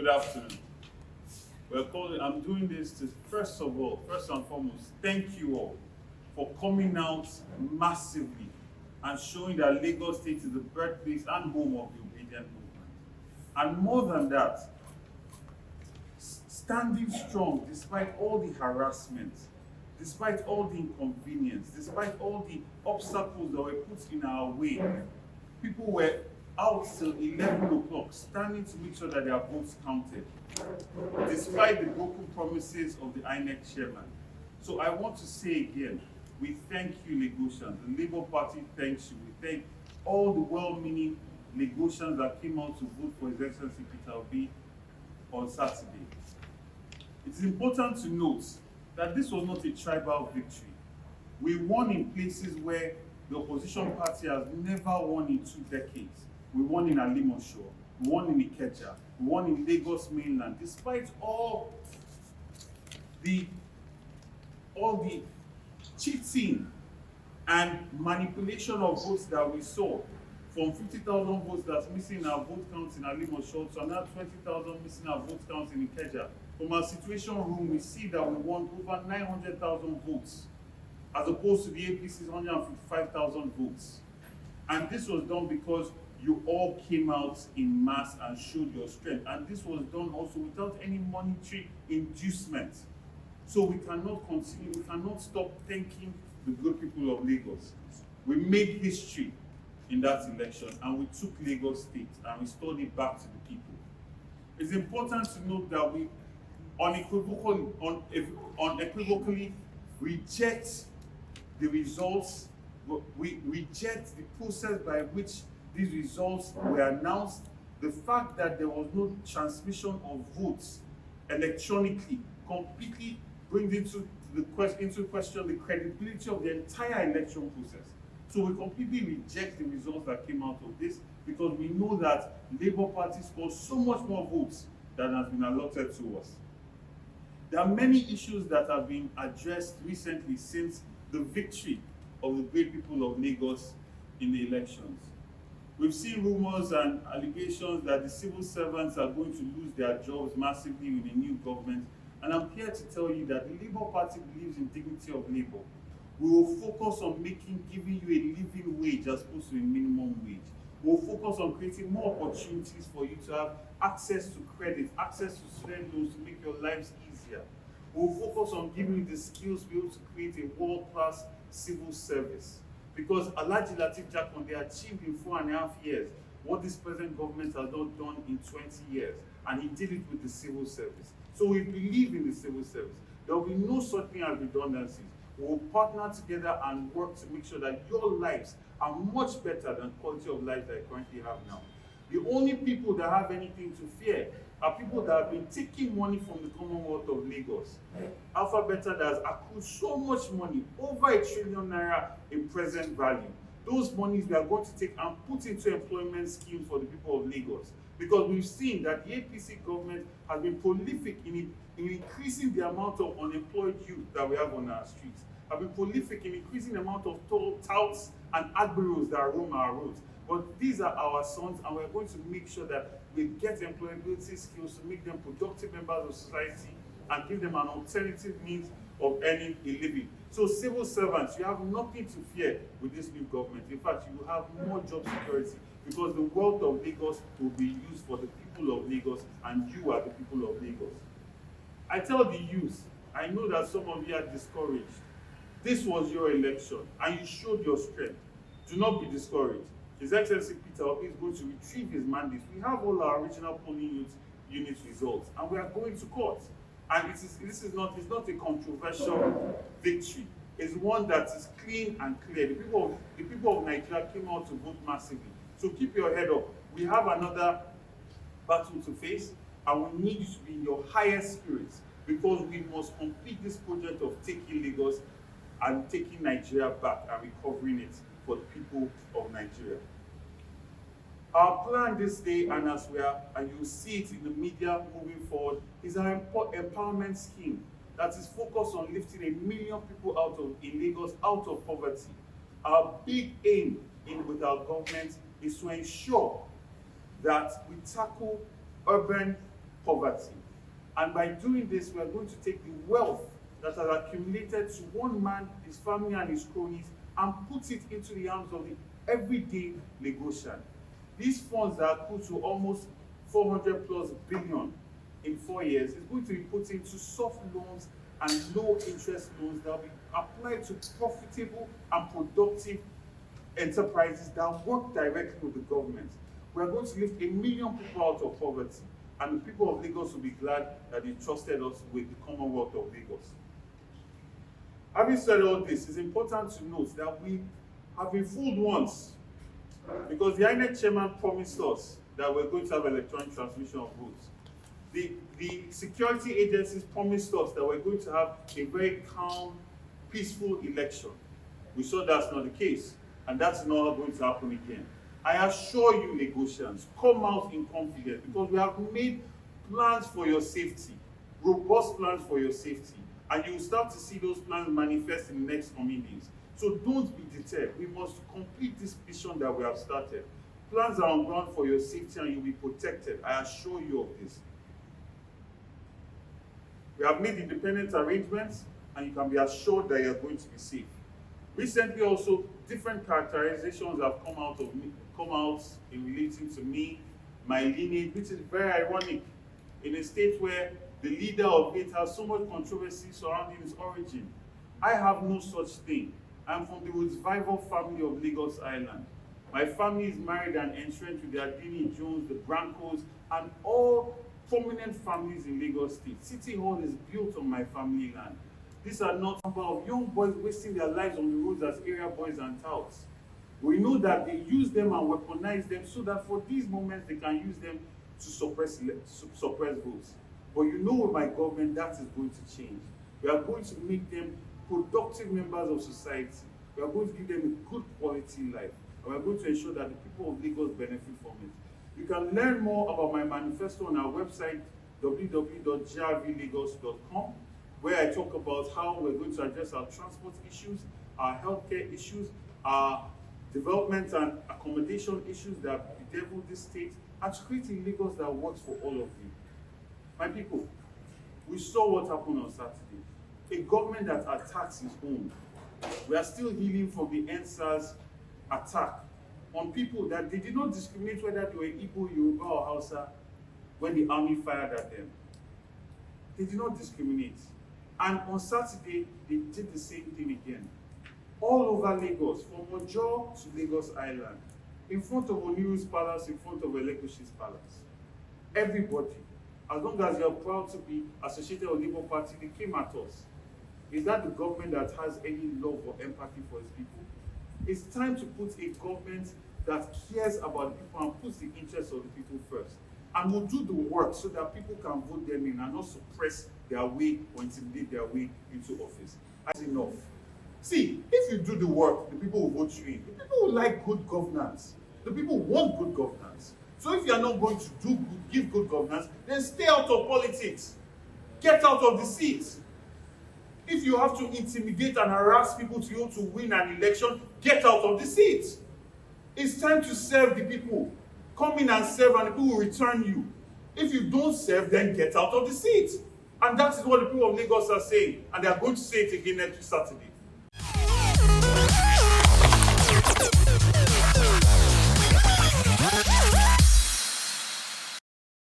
Good afternoon. I'm doing this to, first and foremost, thank you all for coming out massively and showing that Lagos State is the birthplace and home of the obedient movement. And more than that, standing strong despite all the harassment, despite all the inconvenience, despite all the obstacles that were put in our way. People were out till 11 o'clock, standing to make sure that their votes counted, despite the broken promises of the INEC chairman. So I want to say again, we thank you, Lagosians. The Labour Party thanks you. We thank all the well-meaning Lagosians that came out to vote for His Excellency Peter Obi on Saturday. It is important to note that this was not a tribal victory. We won in places where the opposition party has never won in 2 decades. We won in Alimosho, we won in Ikeja, we won in Lagos mainland, despite all the cheating and manipulation of votes that we saw, from 50,000 votes that's missing in our vote counts in Alimosho to another 20,000 missing our vote counts in Ikeja. From our situation room, we see that we won over 900,000 votes, as opposed to the APC's 155,000 votes. And this was done because you all came out in mass and showed your strength. And this was done also without any monetary inducement. So we cannot continue, we cannot stop thanking the good people of Lagos. We made history in that election and we took Lagos State and restored it back to the people. It's important to note that we unequivocally reject the results, we reject the process by which these results were announced. The fact that there was no transmission of votes electronically completely brings into question the credibility of the entire election process. So we completely reject the results that came out of this because we know that Labour Party scored so much more votes than has been allotted to us. There are many issues that have been addressed recently since the victory of the great people of Lagos in the elections. We've seen rumors and allegations that the civil servants are going to lose their jobs massively with the new government. And I'm here to tell you that the Labour Party believes in dignity of labor. We will focus on giving you a living wage as opposed to a minimum wage. We'll focus on creating more opportunities for you to have access to credit, access to student loans to make your lives easier. We'll focus on giving you the skills to be able to create a world-class civil service. Because Alhaji Lateef Jakonde achieved in 4.5 years what this present government has not done in 20 years, and he did it with the civil service. So we believe in the civil service. There will be no such thing as redundancies. We will partner together and work to make sure that your lives are much better than the quality of life that you currently have now. The only people that have anything to fear are people that have been taking money from the Commonwealth of Lagos. Alpha Beta that has accrued so much money, over ₦1 trillion in present value. Those monies we are going to take and put into employment schemes for the people of Lagos. Because we've seen that the APC government has been prolific in increasing the amount of unemployed youth that we have on our streets. Have been prolific in increasing the amount of touts and admirals that roam our roads. But these are our sons, and we're going to make sure that we get employability skills to make them productive members of society and give them an alternative means of earning a living. So civil servants, you have nothing to fear with this new government. In fact, you will have more job security because the wealth of Lagos will be used for the people of Lagos, and you are the people of Lagos. I tell the youth, I know that some of you are discouraged. This was your election, and you showed your strength. Do not be discouraged. His Excellency Peter Obi is going to retrieve his mandate. We have all our original polling unit results, and we are going to court. And it's not a controversial victory. It's one that is clean and clear. The people of Nigeria came out to vote massively. So keep your head up. We have another battle to face, and we need you to be in your highest spirits because we must complete this project of taking Lagos and taking Nigeria back and recovering it for the people of Nigeria. Our plan this day, and you'll see it in the media moving forward, is our empowerment scheme that is focused on lifting 1 million people in Lagos out of poverty. Our big aim with our government is to ensure that we tackle urban poverty. And by doing this, we are going to take the wealth that has accumulated to one man, his family, and his cronies, and put it into the hands of the everyday Lagosian. These funds that are put to almost 400 plus billion in 4 years is going to be put into soft loans and low interest loans that will be applied to profitable and productive enterprises that work directly with the government. We are going to lift 1 million people out of poverty, and the people of Lagos will be glad that they trusted us with the Commonwealth of Lagos. Having said all this, it's important to note that we have been fooled once, because the INEC chairman promised us that we're going to have electronic transmission of votes. The security agencies promised us that we're going to have a very calm, peaceful election. We saw that's not the case, and that's not going to happen again. I assure you, Lagosians, come out in confidence, because we have made plans for your safety, robust plans for your safety, and you will start to see those plans manifest in the next coming days. So don't be deterred. We must complete this mission that we have started. Plans are on ground for your safety, and you'll be protected. I assure you of this. We have made independent arrangements, and you can be assured that you're going to be safe. Recently also, different characterizations have come out in relating to me, my lineage, which is very ironic in a state where the leader of it has so much controversy surrounding his origin. I have no such thing. I'm from the Rhodes-Vivour family of Lagos Island. My family is married and entrenched with the Adini Jones, the Brancos, and all prominent families in Lagos State. City Hall is built on my family land. These are not a number of young boys wasting their lives on the roads as area boys and touts. We know that they use them and weaponize them so that for these moments they can use them to suppress votes. But you know, with my government, that is going to change. We are going to make them productive members of society. We are going to give them a good quality life. And we are going to ensure that the people of Lagos benefit from it. You can learn more about my manifesto on our website, www.grvlagos.com, where I talk about how we're going to address our transport issues, our healthcare issues, our development and accommodation issues that bedevil this state, and to create a Lagos that works for all of you. My people, we saw what happened on Saturday. A government that attacks its own. We are still healing from the NSAS attack on people that they did not discriminate whether they were Igbo, Yoruba, or Hausa when the army fired at them. They did not discriminate. And on Saturday, they did the same thing again. All over Lagos, from Ojo to Lagos Island, in front of Oniru's Palace, in front of Elekoshi's Palace. Everybody, as long as you're proud to be associated with the Labour Party, they came at us. Is that the government that has any love or empathy for its people? It's time to put a government that cares about the people and puts the interests of the people first. And will do the work so that people can vote them in and not suppress their way or intimidate their way into office. That's enough. See, if you do the work, the people will vote you in. The people will like good governance. The people want good governance. So if you are not going to give good governance, then stay out of politics. Get out of the seat. If you have to intimidate and harass people to win an election, get out of the seat. It's time to serve the people. Come in and serve, and the people will return you. If you don't serve, then get out of the seat. And that is what the people of Lagos are saying. And they are going to say it again next Saturday.